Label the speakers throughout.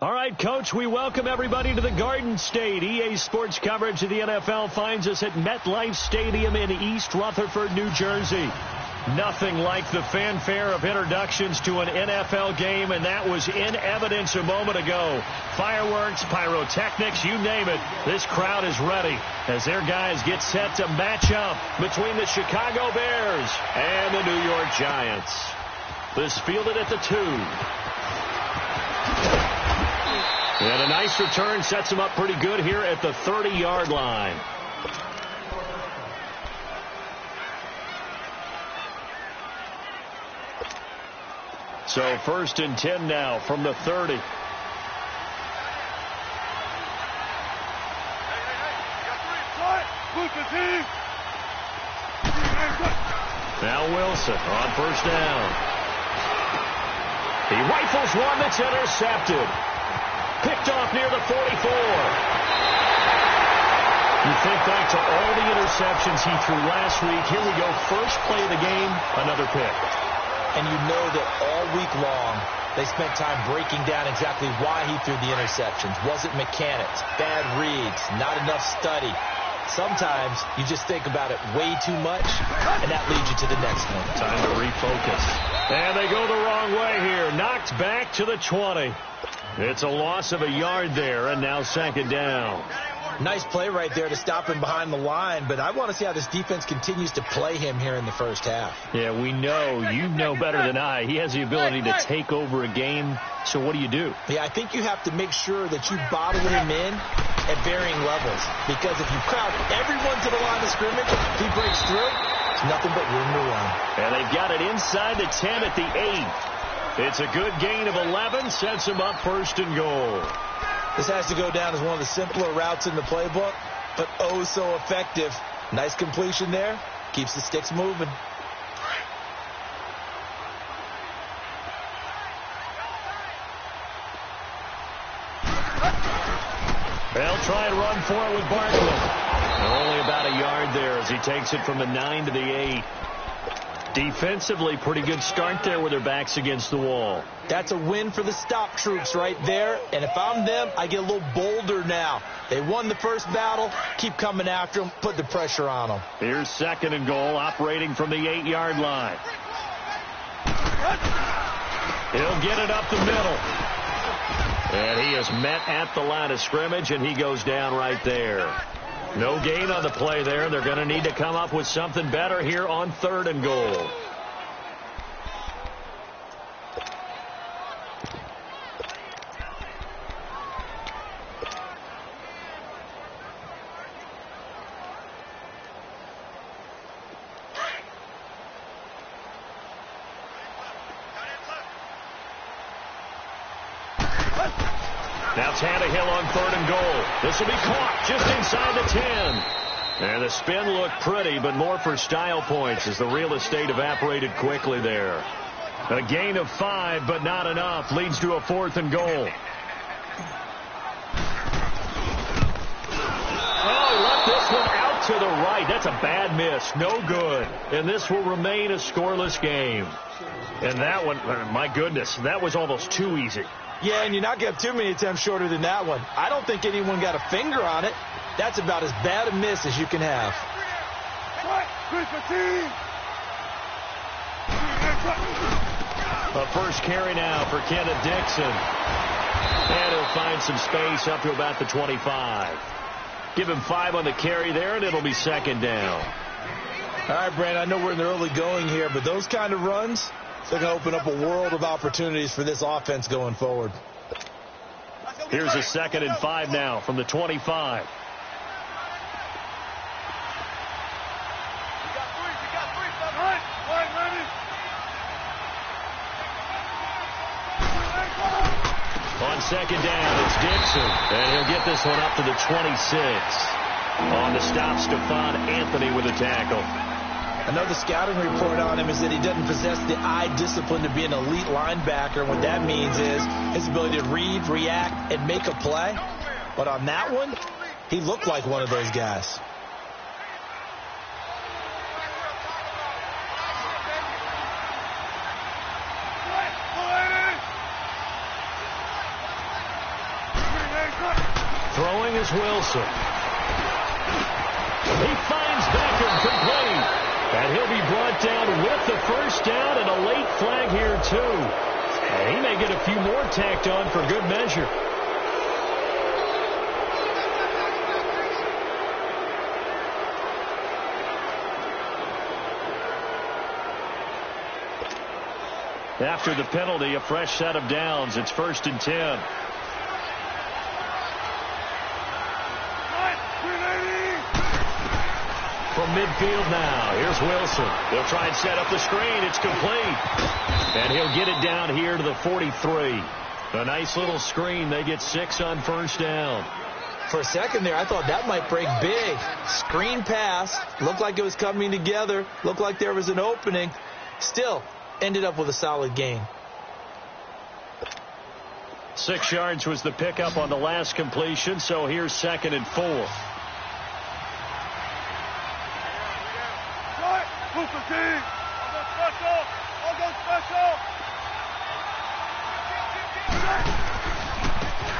Speaker 1: All right, Coach, we welcome everybody to the Garden State. EA Sports coverage of the NFL finds us at MetLife Stadium in East Rutherford, New Jersey. Nothing like the fanfare of introductions to an NFL game, and that was in evidence a moment ago. Fireworks, pyrotechnics, you name it. This crowd is ready as their guys get set to match up between the Chicago Bears and the New York Giants. This fielded at the 2. And a nice return sets him up pretty good here at the 30-yard line. So 1st and 10 now from the 30. Now Wilson on 1st down. He rifles one that's intercepted. Picked off near the 44. You think back to all the interceptions he threw last week. Here we go. First play of the game, another pick.
Speaker 2: And you know that all week long, they spent time breaking down exactly why he threw the interceptions. Was it mechanics, bad reads, not enough study? Sometimes you just think about it way too much, and that leads you to the next one.
Speaker 1: Time to refocus. And they go the wrong way here. Knocked back to the 20. It's a loss of a yard there, and now 2nd down.
Speaker 2: Nice play right there to stop him behind the line, but I want to see how this defense continues to play him here in the first half.
Speaker 1: Yeah, we know. You know better than I. He has the ability to take over a game, so what do you do?
Speaker 2: Yeah, I think you have to make sure that you bottle him in at varying levels, because if you crowd everyone to the line of scrimmage, if he breaks through, there's nothing but room to run.
Speaker 1: And they've got it inside the 10 at the 8. It's a good gain of 11, sets him up 1st and goal.
Speaker 2: This has to go down as one of the simpler routes in the playbook, but oh so effective. Nice completion there. Keeps the sticks moving.
Speaker 1: They'll try and run for it with Barkley. Only about a yard there as he takes it from the 9 to the 8. Defensively, pretty good start there with their backs against the wall.
Speaker 2: That's a win for the stop troops right there. And if I'm them, I get a little bolder now. They won the first battle. Keep coming after them. Put the pressure on them.
Speaker 1: Here's 2nd and goal, operating from the 8-yard line. He'll get it up the middle. And he is met at the line of scrimmage, and he goes down right there. No gain on the play there. They're going to need to come up with something better here on 3rd and goal. Now Tannehill on 3rd and goal. This will be caught just inside the 10. And the spin looked pretty, but more for style points as the real estate evaporated quickly there. A gain of 5, but not enough. Leads to a 4th and goal. Oh, he left this one out to the right. That's a bad miss. No good. And this will remain a scoreless game. And that one, my goodness, that was almost too easy.
Speaker 2: Yeah, and you're not going to have too many attempts shorter than that one. I don't think anyone got a finger on it. That's about as bad a miss as you can have.
Speaker 1: A first carry now for Kenneth Dixon. And he'll find some space up to about the 25. Give him 5 on the carry there, and it'll be 2nd down.
Speaker 2: All right, Brandon, I know we're in the early going here, but those kind of runs, they're going to open up a world of opportunities for this offense going forward.
Speaker 1: Here's a 2nd and 5 now from the 25. On 2nd down, it's Dixon, and he'll get this one up to the 26. On the stop, Stephon Anthony with a tackle.
Speaker 2: I know the scouting report on him is that he doesn't possess the eye discipline to be an elite linebacker. What that means is his ability to read, react, and make a play. But on that one, he looked like one of those guys.
Speaker 1: Here's Wilson. He finds Beckham complete. And he'll be brought down with the first down and a late flag here, too. And he may get a few more tacked on for good measure. After the penalty, a fresh set of downs. It's 1st and 10. From midfield now, here's Wilson. He'll try and set up the screen. It's complete. And he'll get it down here to the 43. A nice little screen. They get 6 on first down.
Speaker 2: For a second there, I thought that might break big. Screen pass. Looked like it was coming together. Looked like there was an opening. Still, ended up with a solid gain.
Speaker 1: 6 yards was the pickup on the last completion, so here's 2nd and 4.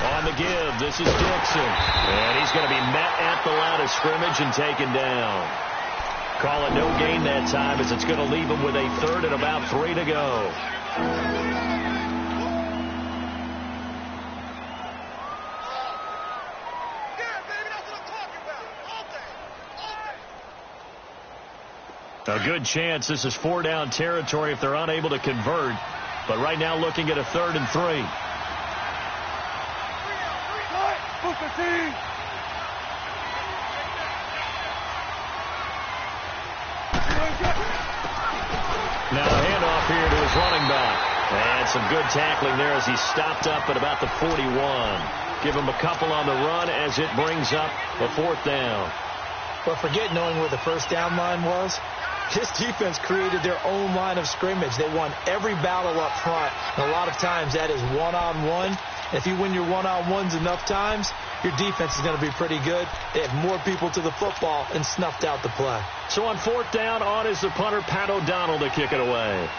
Speaker 1: On the give, this is Dixon. And he's going to be met at the line of scrimmage and taken down. Call it no gain that time, as it's going to leave him with a 3rd and about 3 to go. A good chance this is 4-down territory if they're unable to convert. But right now looking at a 3rd and 3. Now a handoff here to his running back. And some good tackling there as he stopped up at about the 41. Give him a couple on the run as it brings up a 4th down.
Speaker 2: But forget knowing where the first down line was. This defense created their own line of scrimmage. They won every battle up front. And a lot of times that is one-on-one. If you win your one-on-ones enough times, your defense is going to be pretty good. They had more people to the football and snuffed out the play.
Speaker 1: So on 4th down, on is the punter, Pat O'Donnell, to kick it away.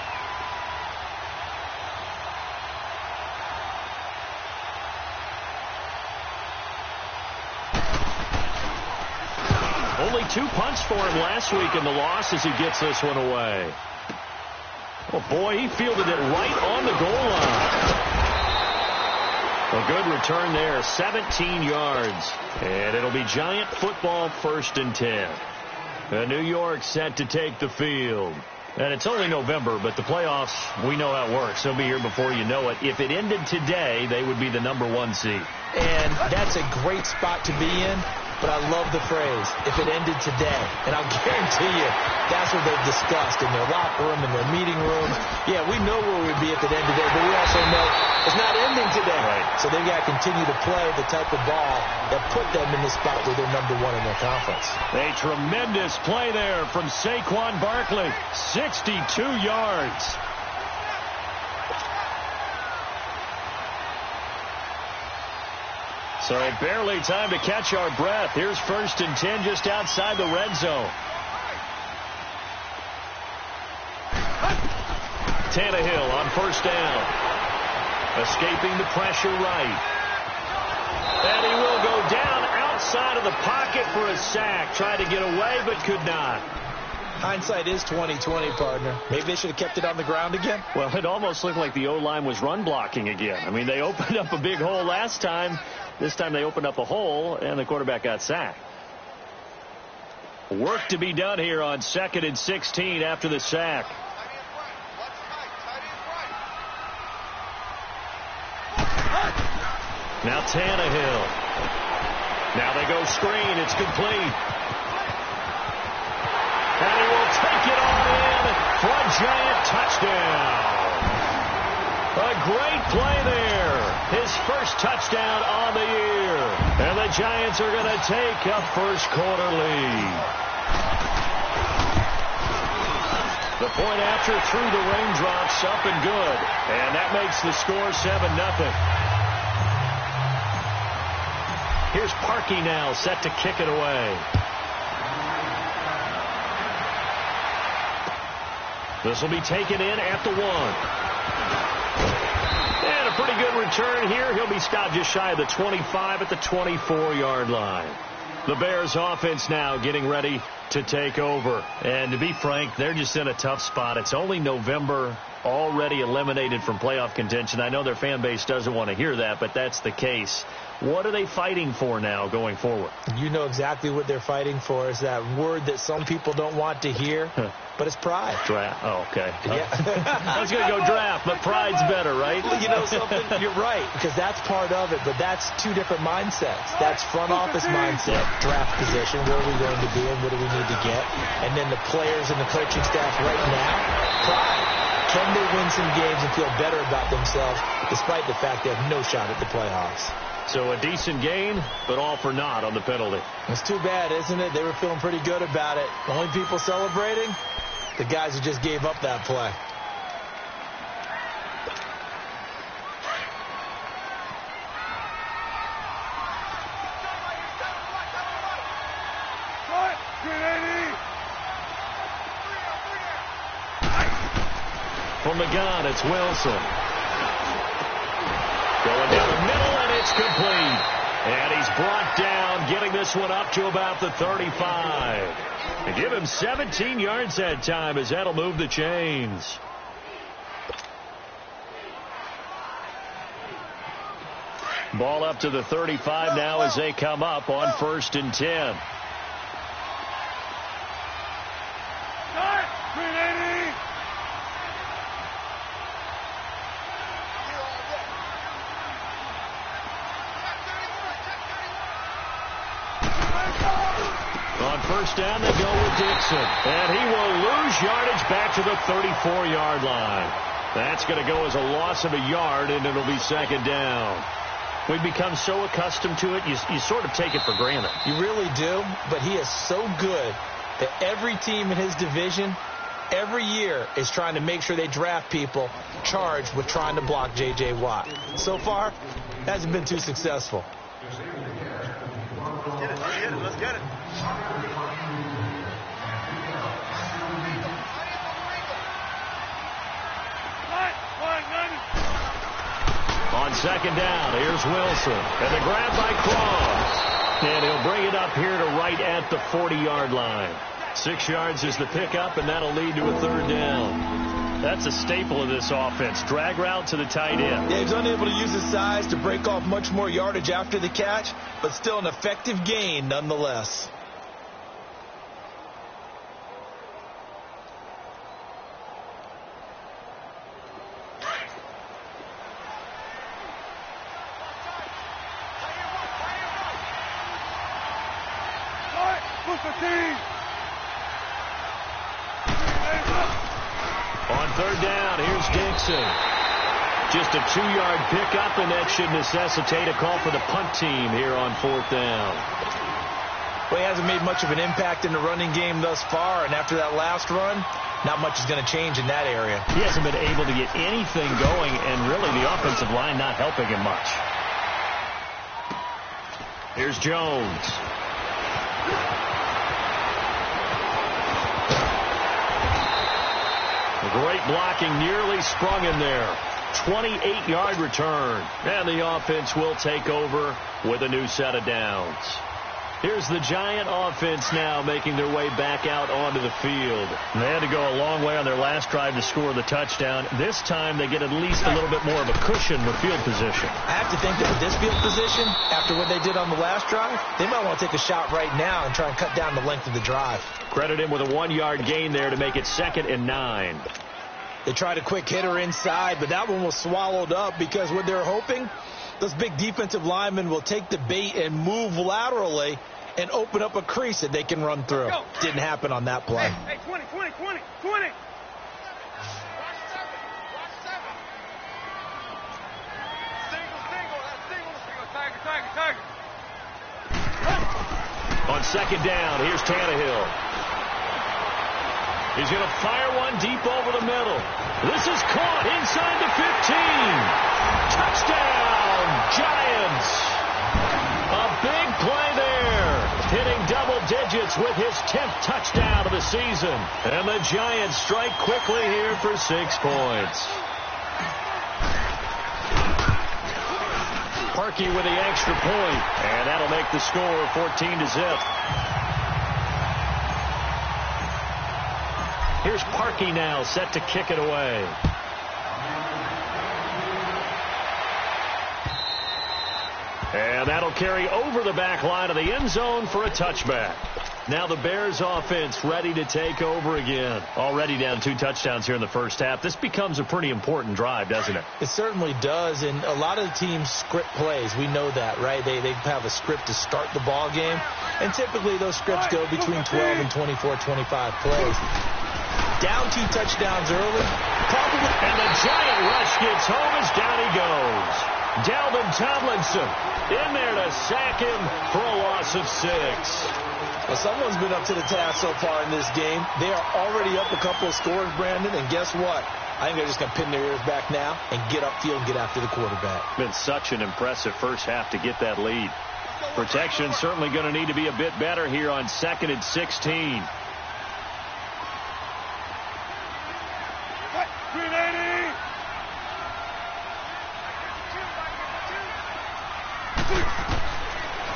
Speaker 1: Only 2 punts for him last week in the loss as he gets this one away. Oh, boy, he fielded it right on the goal line. A good return there, 17 yards. And it'll be Giant football, 1st and 10. New York set to take the field. And it's only November, but the playoffs, we know how it works. They'll be here before you know it. If it ended today, they would be the #1 seed.
Speaker 2: And that's a great spot to be in. But I love the phrase, if it ended today. And I'll guarantee you, that's what they've discussed in their locker room, in their meeting rooms. Yeah, we know where we'd be at the end of the day, but we also know it's not ending today.
Speaker 1: Right.
Speaker 2: So they've got to continue to play the type of ball that put them in the spot where they're #1 in their conference.
Speaker 1: A tremendous play there from Saquon Barkley. 62 yards. So barely time to catch our breath. Here's 1st and 10 just outside the red zone. Tannehill on 1st down. Escaping the pressure right. And he will go down outside of the pocket for a sack. Tried to get away but could not.
Speaker 2: Hindsight is 20/20, partner. Maybe they should have kept it on the ground again.
Speaker 1: Well, it almost looked like the O-line was run blocking again. I mean, they opened up a big hole last time. This time they opened up a hole, and the quarterback got sacked. Work to be done here on 2nd and 16 after the sack. Now Tannehill. Now they go screen. It's complete. And he will take it on in for a Giant touchdown. A great play there. His first touchdown on the year. And the Giants are going to take a first-quarter lead. The point after through the raindrops, up and good. And that makes the score 7-0. Here's Parkey now, set to kick it away. This will be taken in at the 1. And a pretty good return here. He'll be stopped just shy of the 25 at the 24-yard line. The Bears offense now getting ready to take over. And to be frank, they're just in a tough spot. It's only November, already eliminated from playoff contention. I know their fan base doesn't want to hear that, but that's the case. What are they fighting for now going forward?
Speaker 2: You know exactly what they're fighting for. Is that word that some people don't want to hear, but it's pride.
Speaker 1: Draft. Oh, okay.
Speaker 2: Yeah.
Speaker 1: I was going to go draft, but pride's better, right?
Speaker 2: Well, you know something? You're right, because that's part of it, but that's two different mindsets. That's front office mindset, draft position, where are we going to be and what do we need to get? And then the players and the coaching staff right now, pride. Can they win some games and feel better about themselves despite the fact they have no shot at the playoffs?
Speaker 1: So a decent gain, but all for naught on the penalty.
Speaker 2: It's too bad, isn't it? They were feeling pretty good about it. The only people celebrating, the guys who just gave up that play.
Speaker 1: From the gun, it's Wilson. Going down the middle, and it's complete. And he's brought down, getting this one up to about the 35. And give him 17 yards that time, as that'll move the chains. Ball up to the 35 now as they come up on 1st and 10. On 1st down, they go with Dixon. And he will lose yardage back to the 34-yard line. That's going to go as a loss of a yard, and it'll be 2nd down. We've become so accustomed to it, you sort of take it for granted.
Speaker 2: You really do, but he is so good that every team in his division, every year, is trying to make sure they draft people charged with trying to block J.J. Watt. So far, hasn't been too successful.
Speaker 3: Let's get it.
Speaker 1: On 2nd down, here's Wilson. And the grab by Cross. And he'll bring it up here to right at the 40-yard line. 6 yards is the pickup, and that'll lead to a 3rd down. That's a staple of this offense. Drag route to the tight end.
Speaker 2: Yeah, he's unable to use his size to break off much more yardage after the catch, but still an effective gain nonetheless.
Speaker 1: On 3rd down, here's Dixon. Just a 2-yard pickup, and that should necessitate a call for the punt team here on 4th down.
Speaker 2: Well, he hasn't made much of an impact in the running game thus far, and after that last run, not much is going to change in that area.
Speaker 1: He hasn't been able to get anything going, and really the offensive line not helping him much. Here's Jones. Great blocking, nearly sprung in there. 28-yard return. And the offense will take over with a new set of downs. Here's the Giant offense now making their way back out onto the field. They had to go a long way on their last drive to score the touchdown. This time they get at least a little bit more of a cushion with field position.
Speaker 2: I have to think that with this field position, after what they did on the last drive, they might want to take a shot right now and try and cut down the length of the drive.
Speaker 1: Credit him with a 1-yard gain there to make it 2nd and 9.
Speaker 2: They tried a quick hitter inside, but that one was swallowed up because what they're hoping, those big defensive linemen will take the bait and move laterally and open up a crease that they can run through. Didn't happen on that play.
Speaker 3: Hey, 20. Tiger.
Speaker 1: On 2nd down, here's Tannehill. He's going to fire one deep over the middle. This is caught inside the 15. Touchdown, Giants. A big play there. Hitting double digits with his 10th touchdown of the season. And the Giants strike quickly here for 6 points. Parkey with the extra point, and that'll make the score 14-0. Here's Parkey now, set to kick it away. And that'll carry over the back line of the end zone for a touchback. Now the Bears offense ready to take over again. Already down 2 touchdowns here in the first half. This becomes a pretty important drive, doesn't it?
Speaker 2: It certainly does, and a lot of the teams script plays. We know that, right? They have a script to start the ball game, and typically those scripts go between 12 and 24, 25 plays. Down 2 touchdowns early. Probably.
Speaker 1: And the giant rush gets home as down he goes. Dalvin Tomlinson in there to sack him for a loss of 6.
Speaker 2: Well, someone's been up to the task so far in this game. They are already up a couple of scores, Brandon, and guess what? I think they're just going to pin their ears back now and get upfield and get after the quarterback.
Speaker 1: Been such an impressive first half to get that lead. Protection certainly going to need to be a bit better here on 2nd and 16.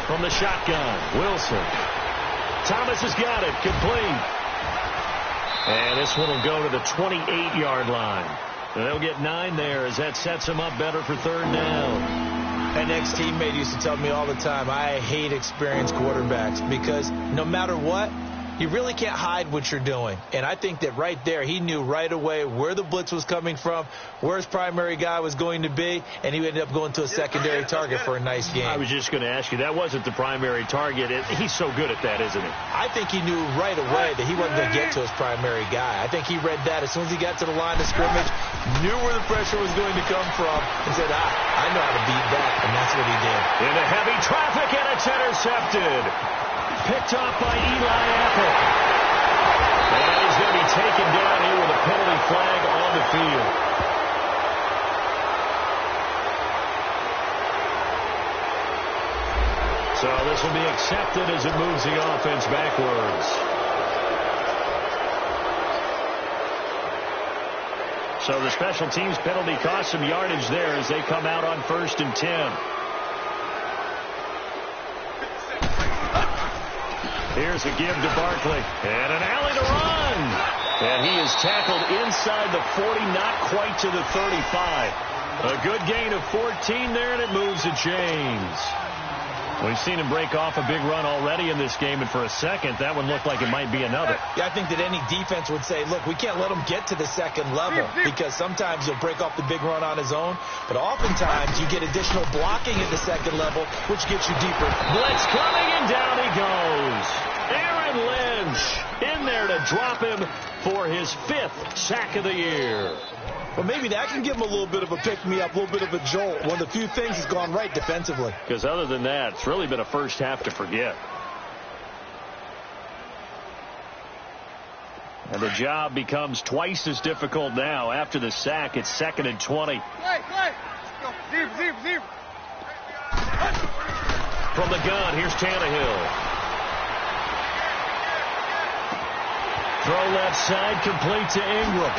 Speaker 1: From the shotgun, Wilson. Thomas has got it, complete. And this one will go to the 28-yard line. And they'll get 9 there as that sets them up better for 3rd down.
Speaker 2: An ex-teammate used to tell me all the time, I hate experienced quarterbacks because no matter what, you really can't hide what you're doing. And I think that right there, he knew right away where the blitz was coming from, where his primary guy was going to be, and he ended up going to a secondary target for a nice game.
Speaker 1: I was just going to ask you, that wasn't the primary target. He's so good at that, isn't he?
Speaker 2: I think he knew right away that he wasn't going to get to his primary guy. I think he read that as soon as he got to the line of scrimmage, knew where the pressure was going to come from, and said, I know how to beat that, and that's what he did.
Speaker 1: Into heavy traffic, and it's intercepted. Picked off by Eli Apple. And he's going to be taken down here with a penalty flag on the field. So this will be accepted as it moves the offense backwards. So the special teams penalty cost some yardage there as they come out on 1st and 10. Here's a give to Barkley. And an alley to run. And he is tackled inside the 40, not quite to the 35. A good gain of 14 there, and it moves to James. We've seen him break off a big run already in this game, and for a second, that one looked like it might be another.
Speaker 2: Yeah, I think that any defense would say, look, we can't let him get to the second level because sometimes he'll break off the big run on his own, but oftentimes you get additional blocking at the second level, which gets you deeper.
Speaker 1: Blitz coming, and down he goes. Aaron Lynch in there to drop him for his 5th sack of the year.
Speaker 2: Well, maybe that can give him a little bit of a pick-me-up, a little bit of a jolt. One of the few things has gone right defensively.
Speaker 1: Because other than that, it's really been a first half to forget. And the job becomes twice as difficult now. After the sack, it's 2nd and 20. From the gun, here's Tannehill. Throw left side, complete to Ingram.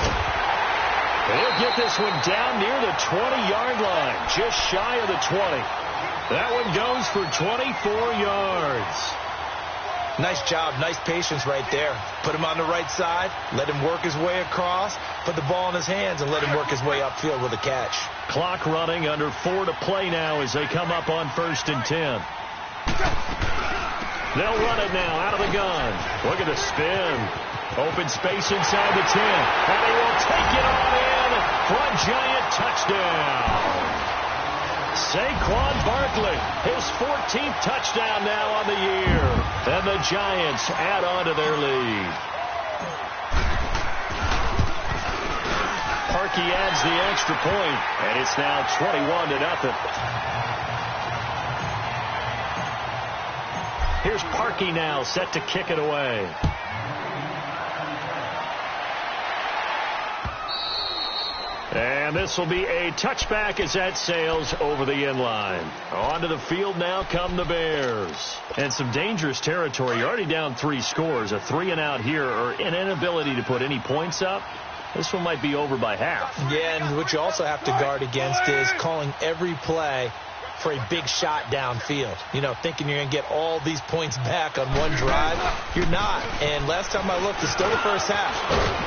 Speaker 1: He'll get this one down near the 20-yard line, just shy of the 20. That one goes for 24 yards.
Speaker 2: Nice job, nice patience right there. Put him on the right side, let him work his way across, put the ball in his hands, and let him work his way upfield with a catch.
Speaker 1: Clock running, under 4 to play now as they come up on 1st and 10. They'll run it now out of the gun. Look at the spin. Open space inside the 10. And he will take it on in for a giant touchdown. Saquon Barkley, his 14th touchdown now on the year. And the Giants add on to their lead. Parkey adds the extra point, and it's now 21-0. Here's Parkey now, set to kick it away. And this will be a touchback as that sails over the end line. Onto the field now come the Bears. And some dangerous territory. You're already down 3 scores. A 3-and-out here, or an inability to put any points up. This one might be over by half.
Speaker 2: Yeah, and what you also have to guard against is calling every play for a big shot downfield. You know, thinking you're going to get all these points back on one drive. You're not. And last time I looked, it's still the first half.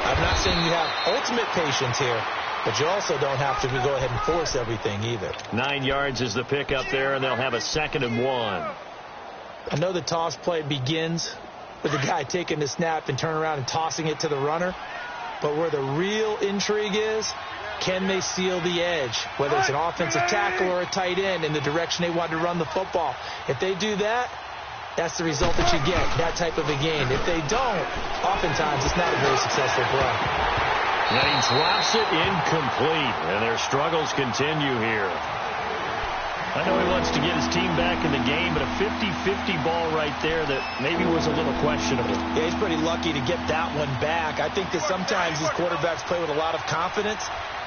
Speaker 2: I'm not saying you have ultimate patience here, but you also don't have to go ahead and force everything either.
Speaker 1: 9 yards is the pickup there, and they'll have a 2nd and 1.
Speaker 2: I know the toss play begins with the guy taking the snap and turning around and tossing it to the runner. But where the real intrigue is, can they seal the edge, whether it's an offensive tackle or a tight end in the direction they want to run the football? If they do that, that's the result that you get, that type of a game. If they don't, oftentimes it's not a very successful play.
Speaker 1: And he drops it incomplete, and their struggles continue here. I know he wants to get his team back in the game, but a 50-50 ball right there that maybe was a little questionable.
Speaker 2: Yeah, he's pretty lucky to get that one back. I think that sometimes these quarterbacks play with a lot of confidence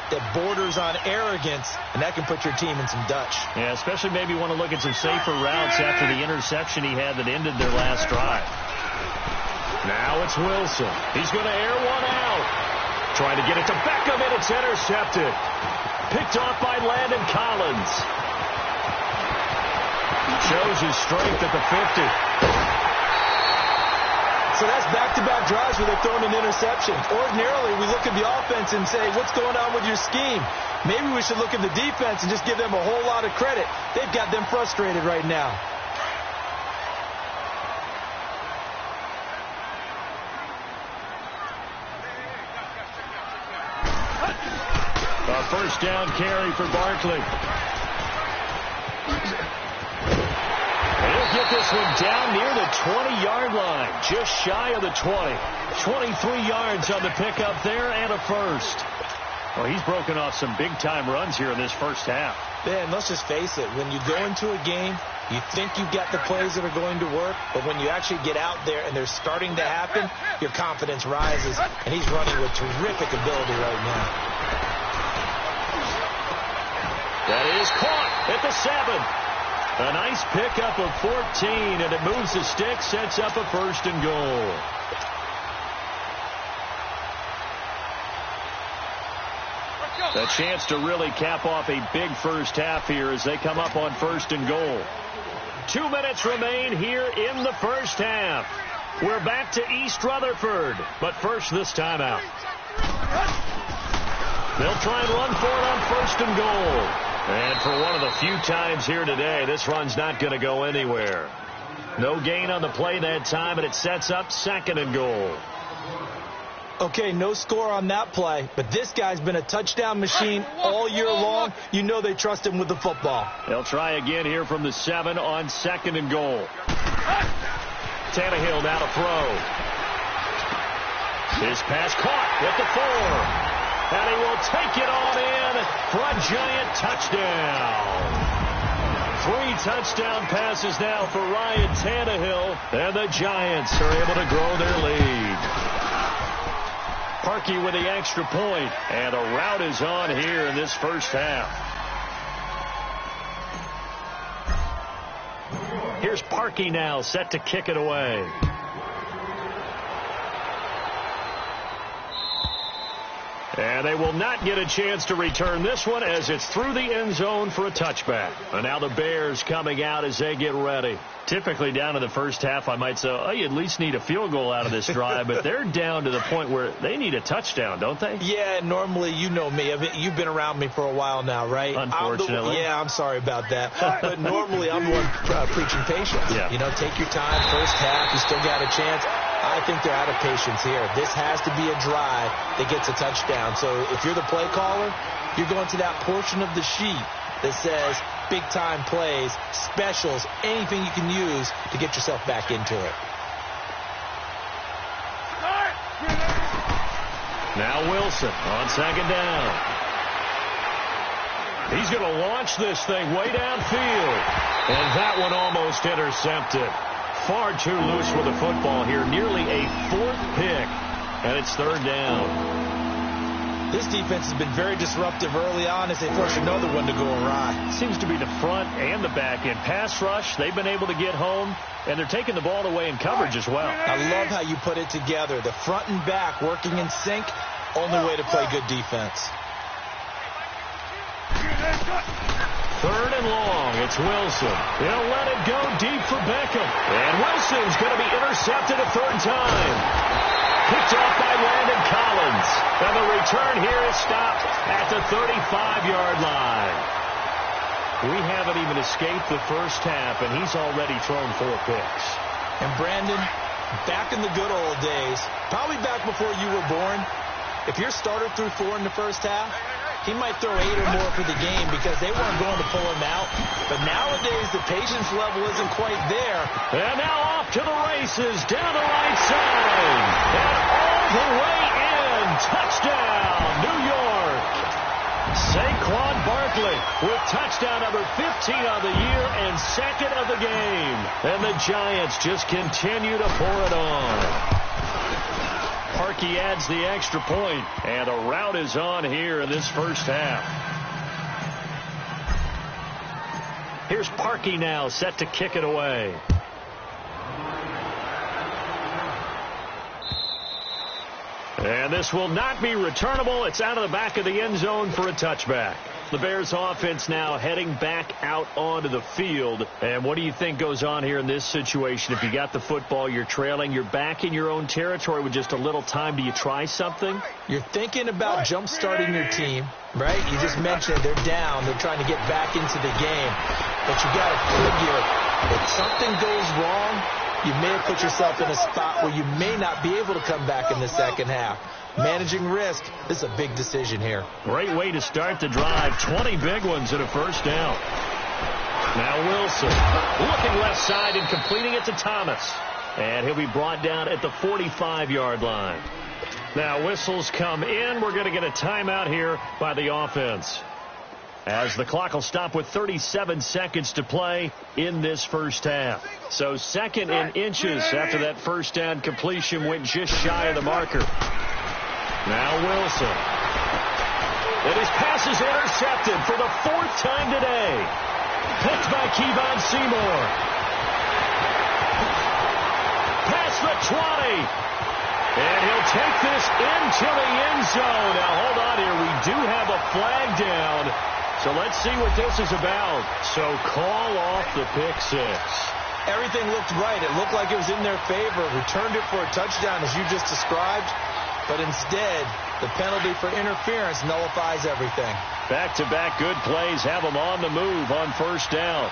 Speaker 2: that borders on arrogance, and that can put your team in some Dutch.
Speaker 1: Yeah, especially maybe want to look at some safer routes after the interception he had that ended their last drive. Now it's Wilson. He's going to air one out. Trying to get it to Beckham, and it's intercepted. Picked off by Landon Collins. Shows his strength at the 50.
Speaker 2: So that's back-to-back drives where they're throwing an interception. Ordinarily, we look at the offense and say, what's going on with your scheme? Maybe we should look at the defense and just give them a whole lot of credit. They've got them frustrated right now.
Speaker 1: A first down carry for Barkley. He'll get this one down near the 20-yard line, just shy of the 20. 23 yards on the pickup there and a first. Well, he's broken off some big-time runs here in this first half.
Speaker 2: Ben, let's just face it. When you go into a game, you think you've got the plays that are going to work, but when you actually get out there and they're starting to happen, your confidence rises, and he's running with terrific ability right now.
Speaker 1: That is caught at the 7. A nice pickup of 14, and it moves the stick, sets up a 1st and goal. A chance to really cap off a big first half here as they come up on 1st and goal. 2 minutes remain here in the first half. We're back to East Rutherford, but first this timeout. They'll try and run for it on 1st and goal. And for one of the few times here today, this run's not going to go anywhere. No gain on the play that time, and it sets up 2nd and goal.
Speaker 2: Okay, no score on that play, but this guy's been a touchdown machine all year long. You know they trust him with the football.
Speaker 1: They'll try again here from the 7 on 2nd and goal. Tannehill now to throw. His pass caught at the 4. And he will take it on in for a giant touchdown. 3 touchdown passes now for Ryan Tannehill, and the Giants are able to grow their lead. Parkey with the extra point, and a rout is on here in this first half. Here's Parkey now, set to kick it away. And they will not get a chance to return this one as it's through the end zone for a touchback. And now the Bears coming out as they get ready. Typically down in the first half, I might say, oh, you at least need a field goal out of this drive. But they're down to the point where they need a touchdown, don't they?
Speaker 2: Yeah, normally, you know me. You've been around me for a while now, right?
Speaker 1: Unfortunately.
Speaker 2: I'm sorry about that. But normally I'm the one preaching patience.
Speaker 1: Yeah.
Speaker 2: You know, take your time. First half, you still got a chance. I think they're out of patience here. This has to be a drive that gets a touchdown. So if you're the play caller, you're going to that portion of the sheet that says big-time plays, specials, anything you can use to get yourself back into it.
Speaker 1: Now Wilson on 2nd down. He's going to launch this thing way downfield. And that one almost intercepted. Far too loose with the football here. Nearly a 4th pick. And it's 3rd down.
Speaker 2: This defense has been very disruptive early on as they force another one to go awry.
Speaker 1: Seems to be the front and the back end. Pass rush, they've been able to get home, and they're taking the ball away in coverage as well.
Speaker 2: I love how you put it together. The front and back working in sync, only way to play good defense.
Speaker 1: Third and long. It's Wilson. He'll let it go deep for Beckham. And Wilson's going to be intercepted a third time. Picked off by Landon Collins. And the return here is stopped at the 35-yard line. We haven't even escaped the first half, and he's already thrown 4 picks.
Speaker 2: And Brandon, back in the good old days, probably back before you were born, if your starter threw 4 in the first half, he might throw 8 or more for the game because they weren't going to pull him out. But nowadays, the patience level isn't quite there.
Speaker 1: And now off to the races, down the right side. And all the way in. Touchdown, New York. Saquon Barkley with touchdown number 15 on the year and second of the game. And the Giants just continue to pour it on. Parkey adds the extra point, and a rout is on here in this first half. Here's Parkey now, set to kick it away. And this will not be returnable. It's out of the back of the end zone for a touchback. The Bears offense now heading back out onto the field. And what do you think goes on here in this situation? If you got the football, you're trailing, you're back in your own territory with just a little time. Do you try something?
Speaker 2: You're thinking about jump-starting your team, right? You just mentioned they're down. They're trying to get back into the game. But you got to figure if something goes wrong, you may have put yourself in a spot where you may not be able to come back in the second half. Managing risk, this is a big decision here.
Speaker 1: Great way to start the drive. 20 big ones and a first down. Now Wilson looking left side and completing it to Thomas. And he'll be brought down at the 45-yard line. Now whistles come in. We're going to get a timeout here by the offense, as the clock will stop with 37 seconds to play in this first half. So second in inches after that first down completion went just shy of the marker. Now Wilson. And his pass is intercepted for the 4th time today. Picked by Kevon Seymour. Past the 20. And he'll take this into the end zone. Now hold on here. We do have a flag down. So let's see what this is about. So call off the pick 6.
Speaker 2: Everything looked right. It looked like it was in their favor. Returned it for a touchdown as you just described. But instead, the penalty for interference nullifies everything.
Speaker 1: Back-to-back good plays have them on the move on first down.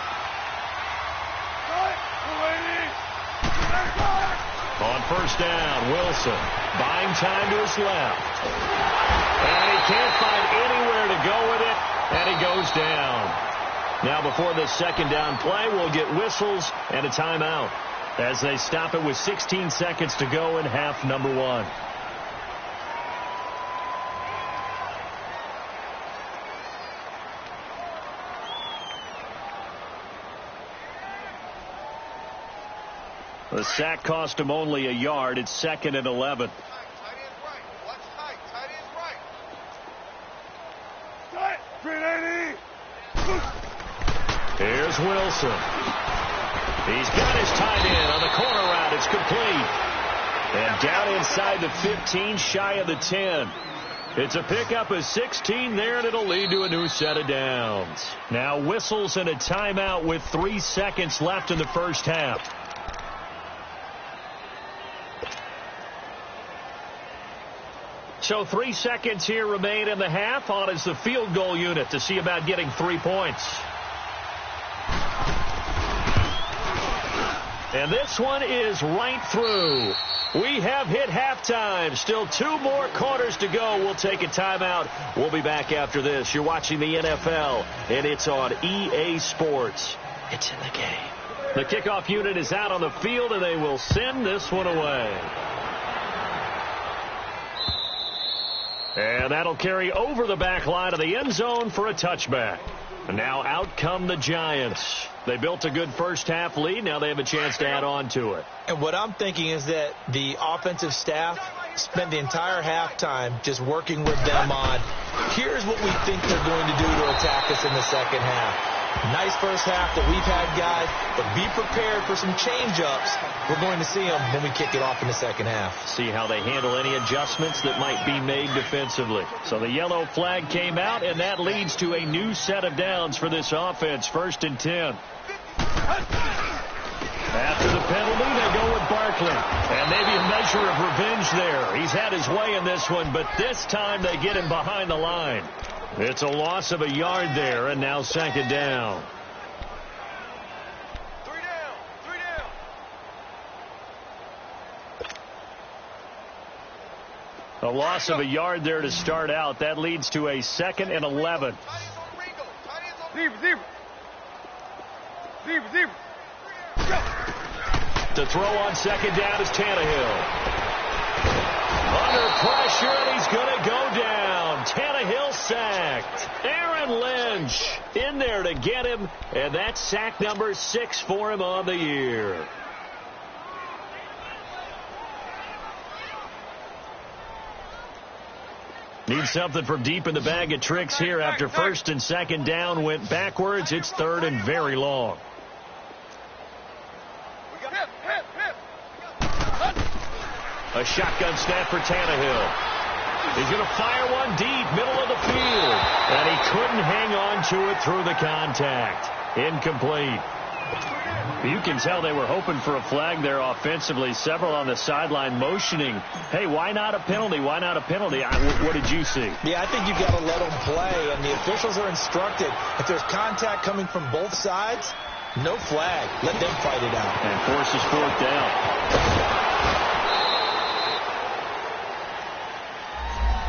Speaker 1: On first down, Wilson buying time to his left. And he can't find anywhere to go with it, and he goes down. Now before the second down play, we'll get whistles and a timeout as they stop it with 16 seconds to go in half number 1. The sack cost him only a yard. It's 2nd and 11. Here's Wilson. He's got his tight end on the corner route. It's complete. And down inside the 15, shy of the 10. It's a pickup of 16 there, and it'll lead to a new set of downs. Now whistles and a timeout with 3 seconds left in the first half. So 3 seconds here remain in the half. On is the field goal unit to see about getting 3 points. And this one is right through. We have hit halftime. Still 2 more quarters to go. We'll take a timeout. We'll be back after this. You're watching the NFL, and it's on EA Sports. It's in the game. The kickoff unit is out on the field, and they will send this one away. And that'll carry over the back line of the end zone for a touchback. And now out come the Giants. They built a good first half lead. Now they have a chance to add on to it.
Speaker 2: And what I'm thinking is that the offensive staff spent the entire halftime just working with them on, here's what we think they're going to do to attack us in the second half. Nice first half that we've had, guys, but be prepared for some change-ups. We're going to see them when we kick it off in the second half.
Speaker 1: See how they handle any adjustments that might be made defensively. So the yellow flag came out, and that leads to a new set of downs for this offense. 1st and 10. After the penalty, they go with Barkley. And maybe a measure of revenge there. He's had his way in this one, but this time they get him behind the line. It's a loss of a yard there, and now 2nd down.
Speaker 3: 3 down. 3 down.
Speaker 1: A loss of a yard there to start out. That leads to a 2nd and 11.
Speaker 3: Zebra.
Speaker 1: To throw on 2nd down is Tannehill. Under pressure, and he's going to go down. Tannehill sacked. Aaron Lynch in there to get him, and that's sack number 6 for him on the year. Need something from deep in the bag of tricks here after 1st and 2nd down went backwards. It's 3rd and very long. A shotgun snap for Tannehill. He's going to fire one deep, middle of the field. And he couldn't hang on to it through the contact. Incomplete. You can tell they were hoping for a flag there offensively. Several on the sideline motioning, hey, why not a penalty? Why not a penalty? What did you see?
Speaker 2: Yeah, I think you've got to let them play, and the officials are instructed. If there's contact coming from both sides, no flag. Let them fight it out.
Speaker 1: And forces 4th down.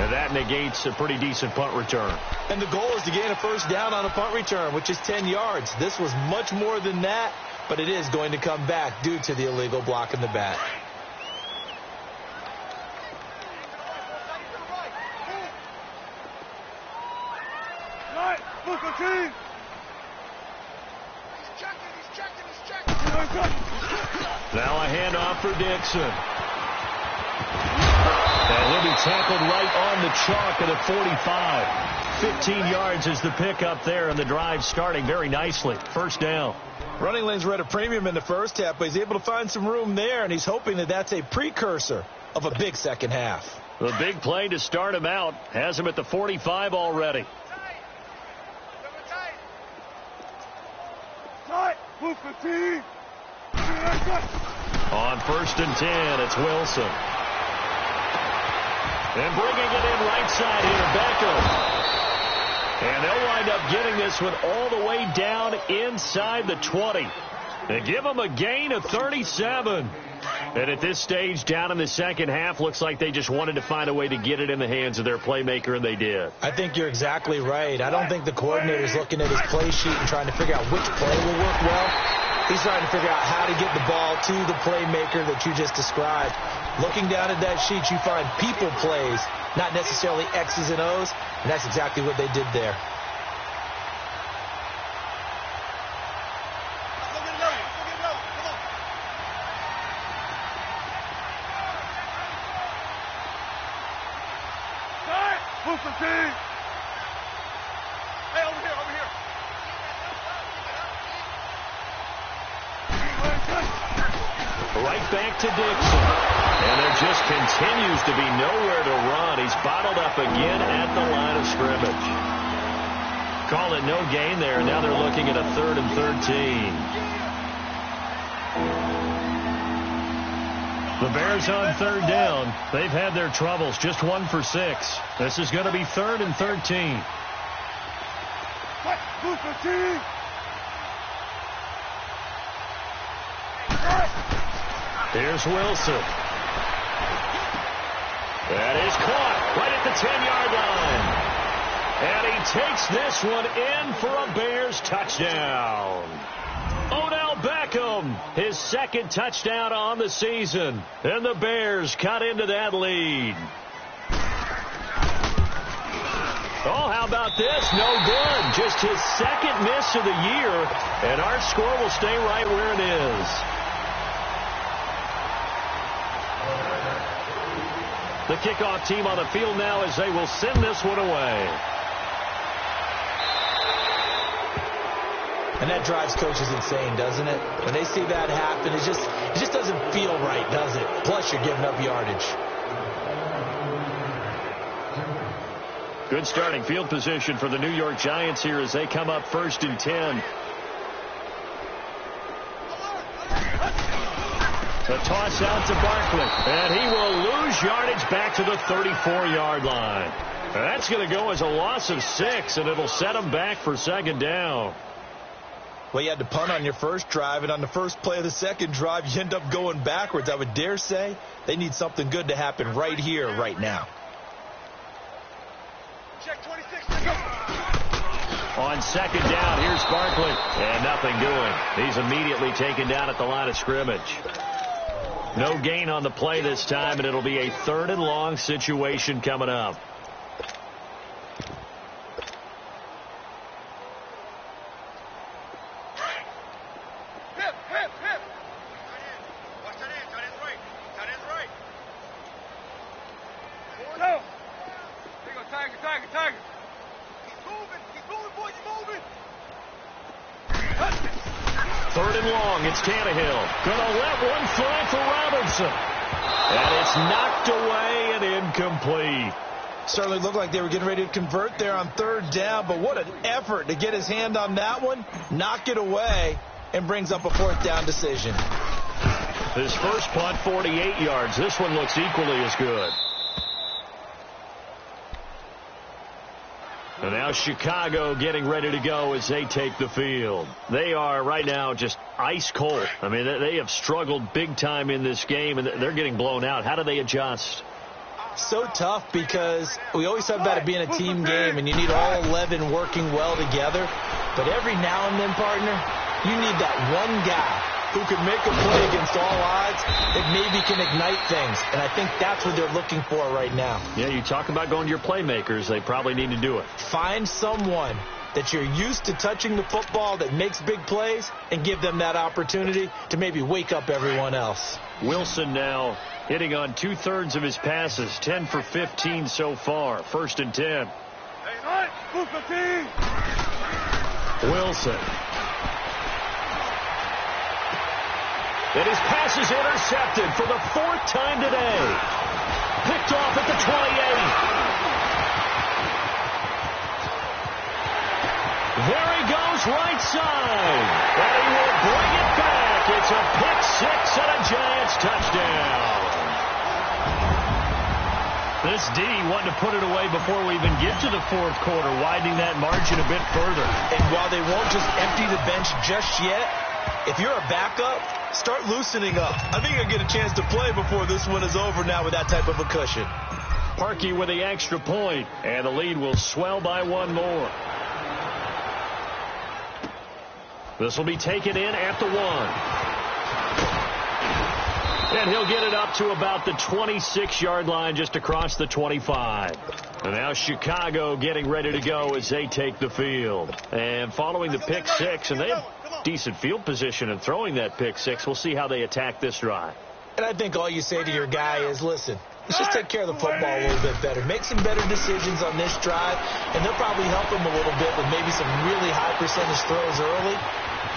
Speaker 1: And that negates a pretty decent punt return.
Speaker 2: And the goal is to gain a 1st down on a punt return, which is 10 yards. This was much more than that, but it is going to come back due to the illegal block in the back.
Speaker 1: Now a handoff for Dixon. And he'll be tackled right on the chalk at the 45. 15 yards is the pickup there, and the drive starting very nicely. 1st down.
Speaker 2: Running lanes were at a premium in the first half, but he's able to find some room there, and he's hoping that that's a precursor of a big second half.
Speaker 1: The big play to start him out has him at the 45 already. On 1st and 10, it's Wilson. And bringing it in right side here, Beckham. And they'll wind up getting this one all the way down inside the 20. They give them a gain of 37. And at this stage, down in the second half, looks like they just wanted to find a way to get it in the hands of their playmaker, and they did.
Speaker 2: I think you're exactly right. I don't think the coordinator's looking at his play sheet and trying to figure out which play will work well. He's trying to figure out how to get the ball to the playmaker that you just described. Looking down at that sheet, you find people plays, not necessarily X's and O's, and that's exactly what they did there.
Speaker 3: Hey, over here.
Speaker 1: Right back to Dixon. And there just continues to be nowhere to run. He's bottled up again at the line of scrimmage. Call it no gain there. Now they're looking at a 3rd and 13. The Bears on 3rd down. They've had their troubles. Just 1 for 6. This is going to be 3rd and 13. Here's Wilson. That is caught right at the 10-yard line. And he takes this one in for a Bears touchdown. Odell Beckham, his 2nd touchdown on the season. And the Bears cut into that lead. Oh, how about this? No good. Just his 2nd miss of the year. And our score will stay right where it is. The kickoff team on the field now as they will send this one away.
Speaker 2: And that drives coaches insane, doesn't it? When they see that happen, it just doesn't feel right, does it? Plus, you're giving up yardage.
Speaker 1: Good starting field position for the New York Giants here as they come up 1st and 10. The toss out to Barkley, and he will lose yardage back to the 34-yard line. That's going to go as a loss of 6, and it'll set him back for 2nd down.
Speaker 2: Well, you had to punt on your first drive, and on the first play of the second drive, you end up going backwards. I would dare say they need something good to happen right here, right now.
Speaker 3: Check 26.
Speaker 1: On 2nd down, here's Barkley, and nothing doing. He's immediately taken down at the line of scrimmage. No gain on the play this time, and it'll be a 3rd and long situation coming up. It's Tannehill. Gonna let one fly for Robinson. And it's knocked away and incomplete.
Speaker 2: Certainly looked like they were getting ready to convert there on 3rd down, but what an effort to get his hand on that one, knock it away, and brings up a 4th down decision.
Speaker 1: His first punt, 48 yards. This one looks equally as good. And now Chicago getting ready to go as they take the field. They are right now just ice cold. I mean, they have struggled big time in this game, and they're getting blown out. How do they adjust?
Speaker 2: So tough because we always talk about it being a team game, and you need all 11 working well together. But every now and then, partner, you need that one guy who can make a play against all odds that maybe can ignite things. And I think that's what they're looking for right now.
Speaker 1: Yeah, you talk about going to your playmakers. They probably need to do it.
Speaker 2: Find someone that you're used to touching the football that makes big plays and give them that opportunity to maybe wake up everyone else.
Speaker 1: Wilson now hitting on 2/3 of his passes, 10 for 15 so far. 1st and 10. Wilson. And his pass is intercepted for the 4th time today. Picked off at the 28. There he goes, right side. And he will bring it back. It's a pick 6 and a Giants touchdown. This D wanting to put it away before we even get to the 4th quarter, widening that margin a bit further.
Speaker 2: And while they won't just empty the bench just yet, if you're a backup, start loosening up. I think you'll get a chance to play before this one is over now with that type of a cushion.
Speaker 1: Parkey with the extra point, and the lead will swell by 1 more. This will be taken in at the 1. And he'll get it up to about the 26-yard line, just across the 25. And now Chicago getting ready to go as they take the field. And following the pick 6, and they have decent field position and throwing that pick 6. We'll see how they attack this drive.
Speaker 2: And I think all you say to your guy is, listen, let's just take care of the football a little bit better. Make some better decisions on this drive, and they'll probably help him a little bit with maybe some really high percentage throws early.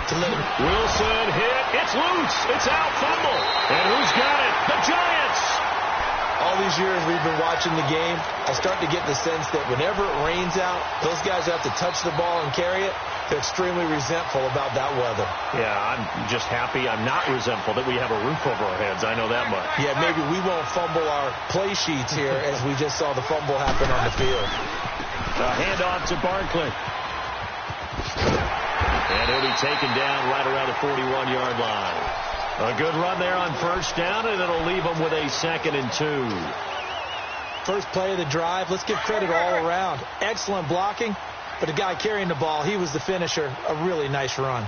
Speaker 2: To let him.
Speaker 1: Wilson hit. It's loose. It's out. Fumble. And who's got it? The Giants.
Speaker 2: All these years we've been watching the game, I start to get the sense that whenever it rains out, those guys have to touch the ball and carry it. They're extremely resentful about that weather.
Speaker 1: Yeah, I'm just happy I'm not resentful that we have a roof over our heads. I know that much.
Speaker 2: Yeah, maybe we won't fumble our play sheets here as we just saw the fumble happen on the field.
Speaker 1: Handoff to Barkley. And he'll be taken down right around the 41-yard line. A good run there on 1st down, and it'll leave them with a 2nd and 2.
Speaker 2: First play of the drive. Let's give credit all around. Excellent blocking, but the guy carrying the ball, he was the finisher. A really nice run.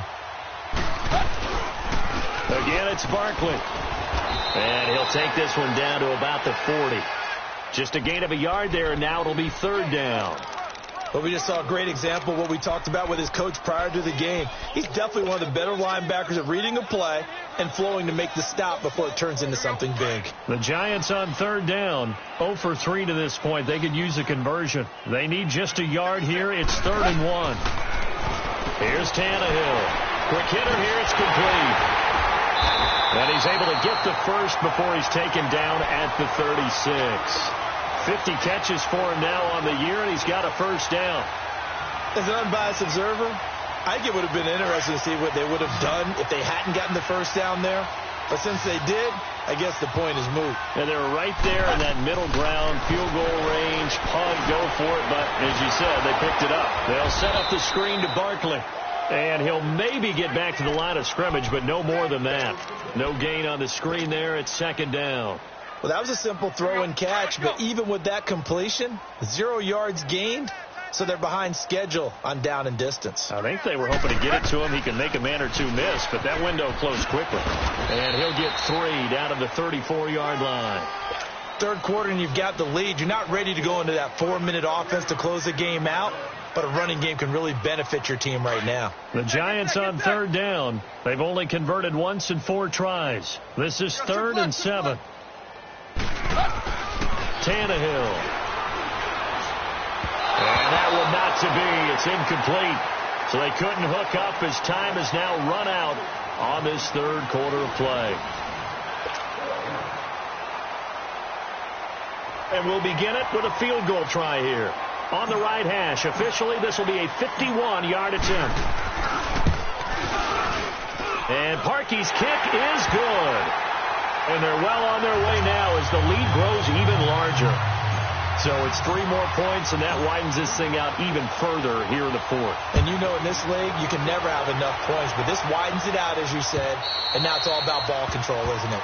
Speaker 1: Again, it's Barkley. And he'll take this one down to about the 40. Just a gain of a yard there, and now it'll be 3rd down.
Speaker 2: But we just saw a great example of what we talked about with his coach prior to the game. He's definitely one of the better linebackers at reading a play and flowing to make the stop before it turns into something big.
Speaker 1: The Giants on 3rd down, 0 for 3 to this point. They could use a conversion. They need just a yard here. It's 3rd and 1. Here's Tannehill. Quick hitter here. It's complete. And he's able to get the first before he's taken down at the 36. 50 catches for him now on the year, and he's got a first down.
Speaker 2: As an unbiased observer, I think it would have been interesting to see what they would have done if they hadn't gotten the first down there. But since they did, I guess the point is moot.
Speaker 1: And they were right there in that middle ground, field goal range, punt, go for it. But as you said, they picked it up. They'll set up the screen to Barkley. And he'll maybe get back to the line of scrimmage, but no more than that. No gain on the screen there. It's second down.
Speaker 2: Well, that was a simple throw and catch, but even with that completion, 0 yards gained, so they're behind schedule on down and distance.
Speaker 1: I think they were hoping to get it to him. He can make a man or two miss, but that window closed quickly. And he'll get 3 down to the 34-yard line.
Speaker 2: Third quarter and you've got the lead. You're not ready to go into that 4-minute offense to close the game out, but a running game can really benefit your team right now.
Speaker 1: The Giants on third down. They've only converted once in 4 tries. This is 3rd and 7. Tannehill. And that one not to be. It's incomplete. So they couldn't hook up as time has now run out on this third quarter of play. And we'll begin it with a field goal try here. On the right hash. Officially, this will be a 51-yard attempt. And Parkey's kick is good. And they're well on their way now as the lead grows even larger. So it's 3 more points, and that widens this thing out even further here in the fourth.
Speaker 2: And you know in this league, you can never have enough points, but this widens it out, as you said, and now it's all about ball control, isn't it?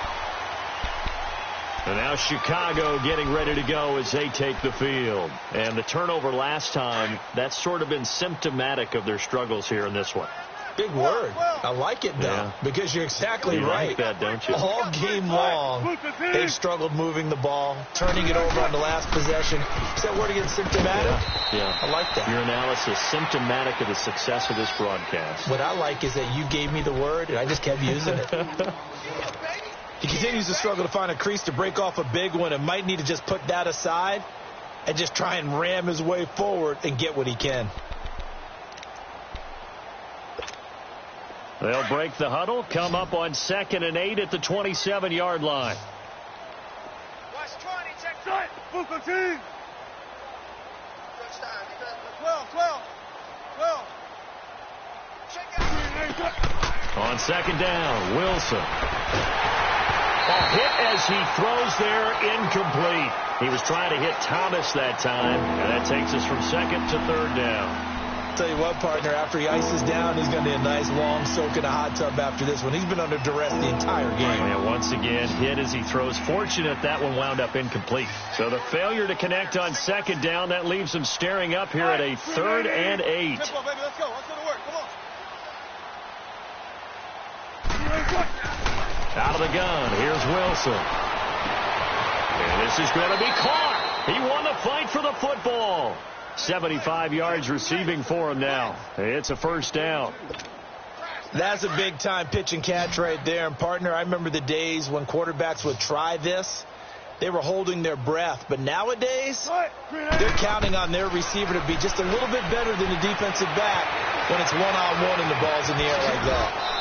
Speaker 1: And now Chicago getting ready to go as they take the field. And the turnover last time, that's sort of been symptomatic of their struggles here in this one.
Speaker 2: Big word. I like it, though, because you're exactly right.
Speaker 1: Like that, don't you?
Speaker 2: All game long, they've struggled moving the ball, turning it over on the last possession. Is that word again, symptomatic?
Speaker 1: Yeah.
Speaker 2: I like that.
Speaker 1: Your analysis, symptomatic of the success of this broadcast.
Speaker 2: What I like is that you gave me the word, and I just kept using it. He continues to struggle to find a crease to break off a big one and might need to just put that aside and just try and ram his way forward and get what he can.
Speaker 1: They'll break the huddle, come up on 2nd and 8 at the 27-yard line.
Speaker 3: Watch 20, check 20. Buco team. 12. Check out.
Speaker 1: On 2nd down, Wilson. A hit as he throws there, incomplete. He was trying to hit Thomas that time, and that takes us from 2nd to 3rd down.
Speaker 2: Tell you what, partner, after he ices down, he's going to need a nice long soak in a hot tub after this one. He's been under duress the entire game.
Speaker 1: And once again, hit as he throws. Fortunate that one wound up incomplete. So the failure to connect on 2nd down, that leaves him staring up here at a 3rd and 8.
Speaker 3: Tempo, baby, let's go. Let's go to work. Come on.
Speaker 1: Out of the gun, here's Wilson. And this is going to be caught. He won the fight for the football. 75 yards receiving for him now. It's a first down.
Speaker 2: That's a big-time pitch and catch right there. And, partner, I remember the days when quarterbacks would try this. They were holding their breath. But nowadays, they're counting on their receiver to be just a little bit better than the defensive back when it's one-on-one and the ball's in the air like that.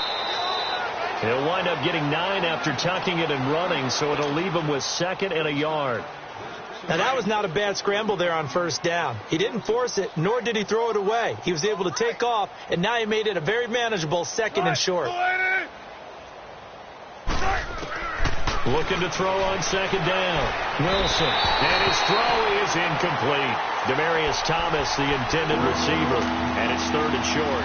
Speaker 1: He'll wind up getting 9 after tucking it and running, so it'll leave him with 2nd and a yard.
Speaker 2: Now, that was not a bad scramble there on first down. He didn't force it, nor did he throw it away. He was able to take off, and now he made it a very manageable 2nd and short.
Speaker 1: Looking to throw on 2nd down. Wilson. And his throw is incomplete. Demaryius Thomas, the intended receiver. And it's 3rd and short.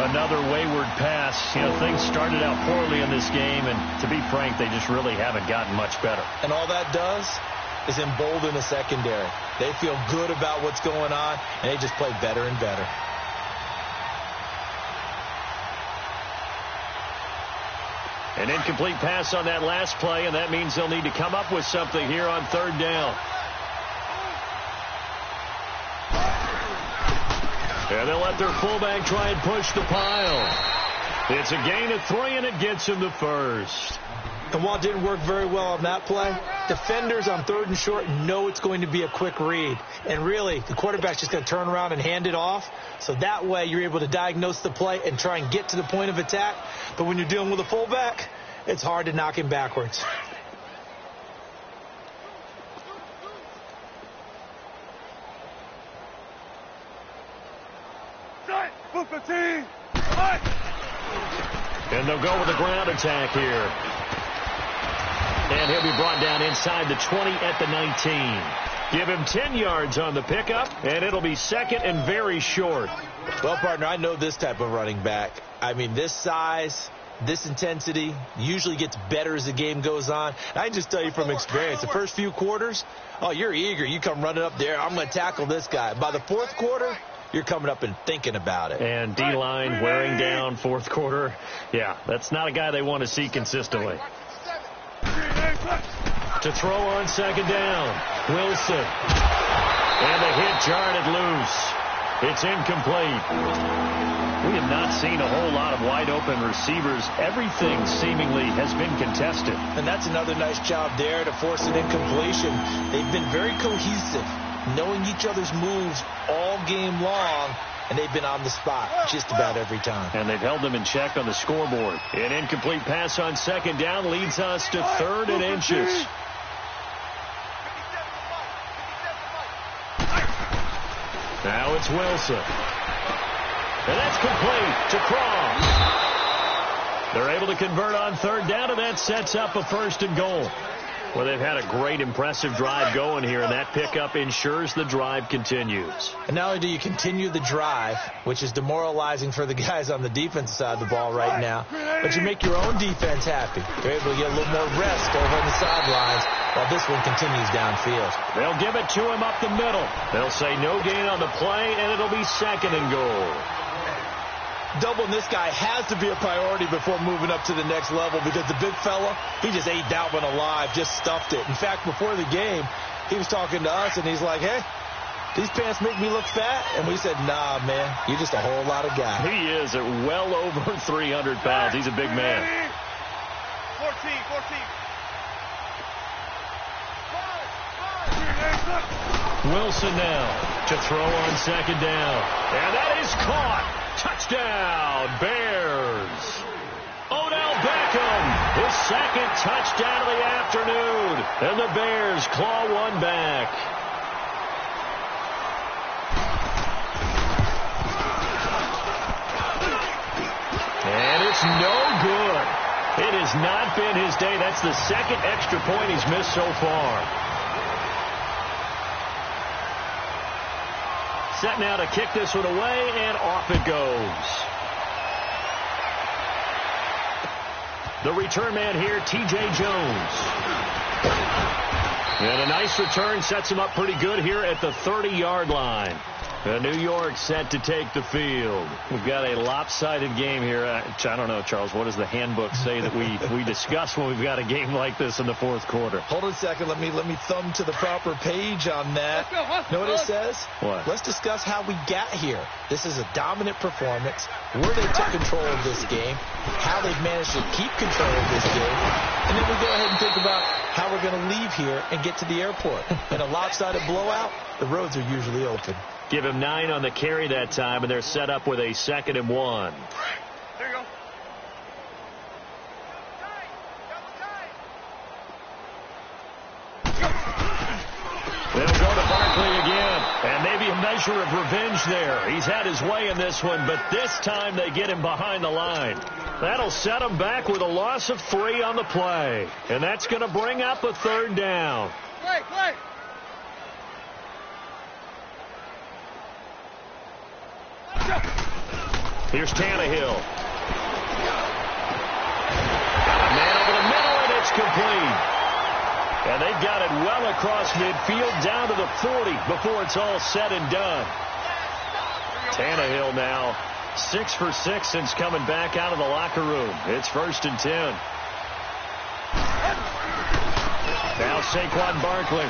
Speaker 1: Another wayward pass. You know, things started out poorly in this game, and to be frank, they just really haven't gotten much better.
Speaker 2: And all that does is embolden the secondary. They feel good about what's going on, and they just play better and better.
Speaker 1: An incomplete pass on that last play, and that means they'll need to come up with something here on 3rd down. And they'll let their fullback try and push the pile. It's a gain of 3, and it gets him the first.
Speaker 2: And while it didn't work very well on that play, defenders on 3rd and short know it's going to be a quick read. And really, the quarterback's just going to turn around and hand it off. So that way, you're able to diagnose the play and try and get to the point of attack. But when you're dealing with a fullback, it's hard to knock him backwards.
Speaker 1: And they'll go with a ground attack here. And he'll be brought down inside the 20 at the 19. Give him 10 yards on the pickup, and it'll be 2nd and very short.
Speaker 2: Well, partner, I know this type of running back. I mean, this size, this intensity usually gets better as the game goes on. And I can just tell you from experience, the first few quarters, oh, you're eager. You come running up there. I'm going to tackle this guy. By the 4th quarter, you're coming up and thinking about it.
Speaker 1: And D-line wearing down 4th quarter. Yeah, that's not a guy they want to see consistently. To throw on 2nd down, Wilson. And the hit jarred it loose. It's incomplete. We have not seen a whole lot of wide-open receivers. Everything seemingly has been contested.
Speaker 2: And that's another nice job there to force an incompletion. They've been very cohesive, knowing each other's moves all game long, and they've been on the spot just about every time.
Speaker 1: And they've held them in check on the scoreboard. An incomplete pass on 2nd down leads us to 3rd and inches. Now it's Wilson. And that's complete to Craw. They're able to convert on 3rd down, and that sets up a 1st and goal. Well, they've had a great, impressive drive going here, and that pickup ensures the drive continues.
Speaker 2: And not only do you continue the drive, which is demoralizing for the guys on the defensive side of the ball right now, but you make your own defense happy. You're able to get a little more rest over on the sidelines while this one continues downfield.
Speaker 1: They'll give it to him up the middle. They'll say no gain on the play, and it'll be 2nd and goal.
Speaker 2: Doubling this guy has to be a priority before moving up to the next level, because the big fella, he just ate that one alive, just stuffed it. In fact, before the game, he was talking to us, and he's like, hey, these pants make me look fat? And we said, nah, man, you're just a whole lot of guy.
Speaker 1: He is at well over 300 pounds. He's a big man.
Speaker 3: 14.
Speaker 1: Wilson now to throw on 2nd down. And that is caught. Touchdown, Bears. Odell Beckham, his 2nd touchdown of the afternoon. And the Bears claw one back. And it's no good. It has not been his day. That's the 2nd extra point he's missed so far. Set now to kick this one away, and off it goes. The return man here, T.J. Jones. And a nice return sets him up pretty good here at the 30-yard line. New York set to take the field. We've got a lopsided game here. I don't know, Charles, what does the handbook say that we discuss when we've got a game like this in the 4th quarter?
Speaker 2: Hold on a second. Let me thumb to the proper page on that. Know what it says?
Speaker 1: What?
Speaker 2: Let's discuss how we got here. This is a dominant performance, where they took control of this game, how they've managed to keep control of this game, and then we go ahead and think about how we're going to leave here and get to the airport. In a lopsided blowout, the roads are usually open.
Speaker 1: Give him 9 on the carry that time, and they're set up with a 2nd and 1.
Speaker 3: There you go.
Speaker 1: They'll go to Barkley again, and maybe a measure of revenge there. He's had his way in this one, but this time they get him behind the line. That'll set him back with a loss of 3 on the play, and that's going to bring up a 3rd down.
Speaker 3: Wait.
Speaker 1: Here's Tannehill. Got a man over the middle, and it's complete. And they've got it well across midfield down to the 40 before it's all said and done. Tannehill now 6 for 6 since coming back out of the locker room. It's 1st and 10. Now Saquon Barkley.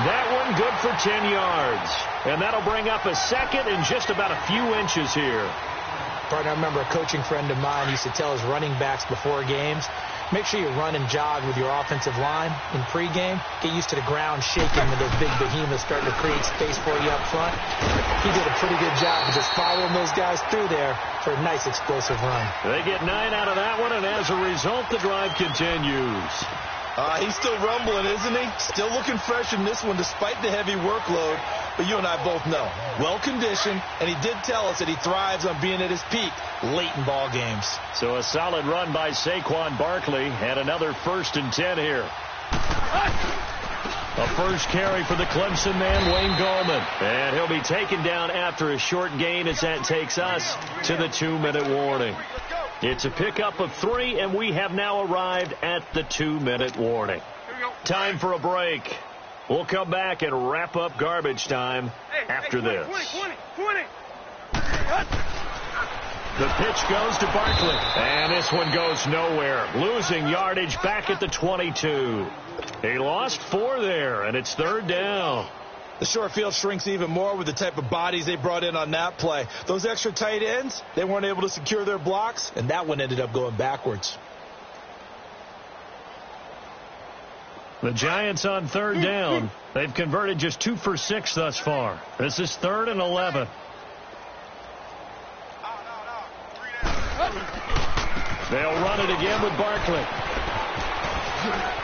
Speaker 1: That one good for 10 yards. And that'll bring up a 2nd and just about a few inches here.
Speaker 2: Partner, I remember a coaching friend of mine used to tell his running backs before games, make sure you run and jog with your offensive line in pregame. Get used to the ground shaking when those big behemoths starting to create space for you up front. He did a pretty good job of just following those guys through there for a nice explosive run.
Speaker 1: They get 9 out of that one, and as a result, the drive continues.
Speaker 4: He's still rumbling, isn't he? Still looking fresh in this one despite the heavy workload. But you and I both know, well-conditioned, and he did tell us that he thrives on being at his peak late in ball games.
Speaker 1: So a solid run by Saquon Barkley, and another 1st and 10 here. A first carry for the Clemson man, Wayne Gallman. And he'll be taken down after a short gain as that takes us to the 2-minute warning. It's a pickup of 3, and we have now arrived at the 2-minute warning. Time for a break. We'll come back and wrap up garbage time after this.
Speaker 3: 20.
Speaker 1: The pitch goes to Barkley, and this one goes nowhere. Losing yardage back at the 22. He lost 4 there, and it's 3rd down.
Speaker 4: The short field shrinks even more with the type of bodies they brought in on that play. Those extra tight ends, they weren't able to secure their blocks, and that one ended up going backwards.
Speaker 1: The Giants on 3rd down. They've converted just 2 for 6 thus far. This is 3rd and 11. They'll run it again with Barkley.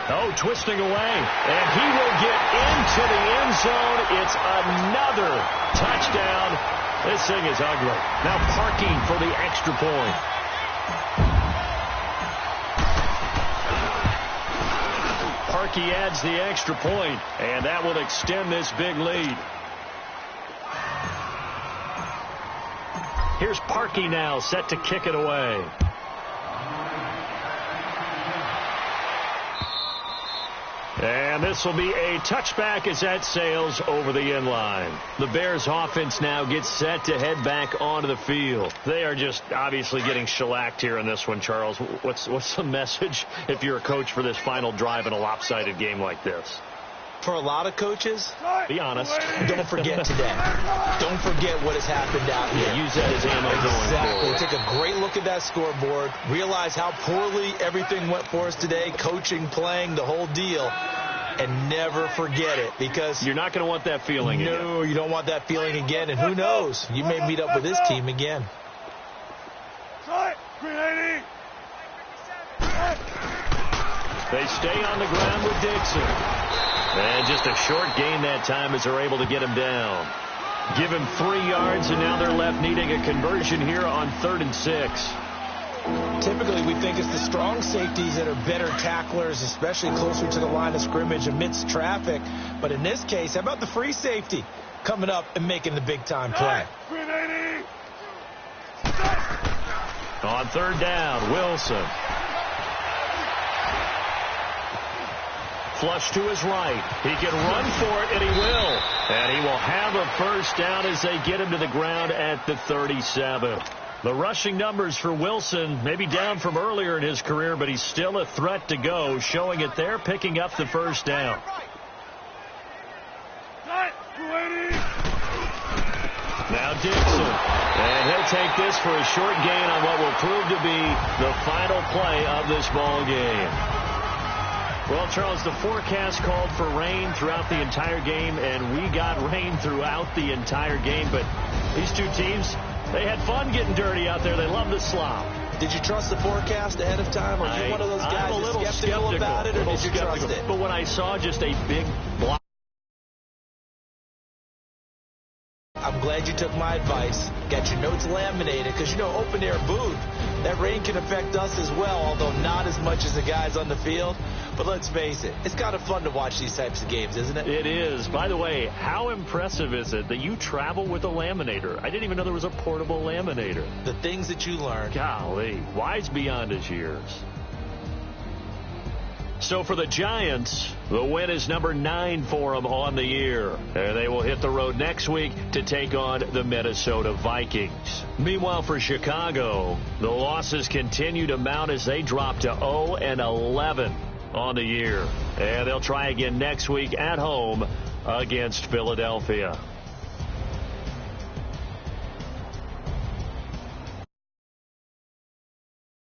Speaker 1: Oh, twisting away. And he will get into the end zone. It's another touchdown. This thing is ugly. Now parking for the extra point. Parkey adds the extra point, and that will extend this big lead. Here's Parkey now, set to kick it away. And this will be a touchback as that sails over the end line. The Bears offense now gets set to head back onto the field. They are just obviously getting shellacked here in this one, Charles. What's the message if you're a coach for this final drive in a lopsided game like this?
Speaker 2: For a lot of coaches,
Speaker 1: be honest.
Speaker 2: Don't forget today. Don't forget what has happened out here.
Speaker 1: Use that as ammo going forward.
Speaker 2: Take a great look at that scoreboard. Realize how poorly everything went for us today. Coaching, playing, the whole deal. And never forget it, because
Speaker 1: you're not going to want that feeling again.
Speaker 2: No, you don't want that feeling again. And who knows? You may meet up with this team again.
Speaker 1: They stay on the ground with Dixon. And just a short gain that time as they're able to get him down. Give him 3 yards, and now they're left needing a conversion here on 3rd and 6.
Speaker 2: Typically, we think it's the strong safeties that are better tacklers, especially closer to the line of scrimmage amidst traffic. But in this case, how about the free safety coming up and making the big-time play?
Speaker 1: On 3rd down, Wilson. Flush to his right. He can run for it, and he will. And he will have a first down as they get him to the ground at the 37. The rushing numbers for Wilson may be down from earlier in his career, but he's still a threat to go, showing it there, picking up the first down. Now Dixon. And he'll take this for a short gain on what will prove to be the final play of this ball game. Well, Charles, the forecast called for rain throughout the entire game, and we got rain throughout the entire game. But these two teams, they had fun getting dirty out there. They love the slop.
Speaker 2: Did you trust the forecast ahead of time? Or are you one of those guys
Speaker 1: I'm a little
Speaker 2: skeptical about it, or did you trust it?
Speaker 1: But when I saw just a big block,
Speaker 2: I'm glad you took my advice. Got your notes laminated, because, you know, open-air booth, that rain can affect us as well, although not as much as the guys on the field. But let's face it, it's kind of fun to watch these types of games, isn't it?
Speaker 1: It is. By the way, how impressive is it that you travel with a laminator? I didn't even know there was a portable laminator.
Speaker 2: The things that you learn.
Speaker 1: Golly, wise beyond his years. So for the Giants, the win is number 9 for them on the year. And they will hit the road next week to take on the Minnesota Vikings. Meanwhile, for Chicago, the losses continue to mount as they drop to 0-11 on the year. And they'll try again next week at home against Philadelphia.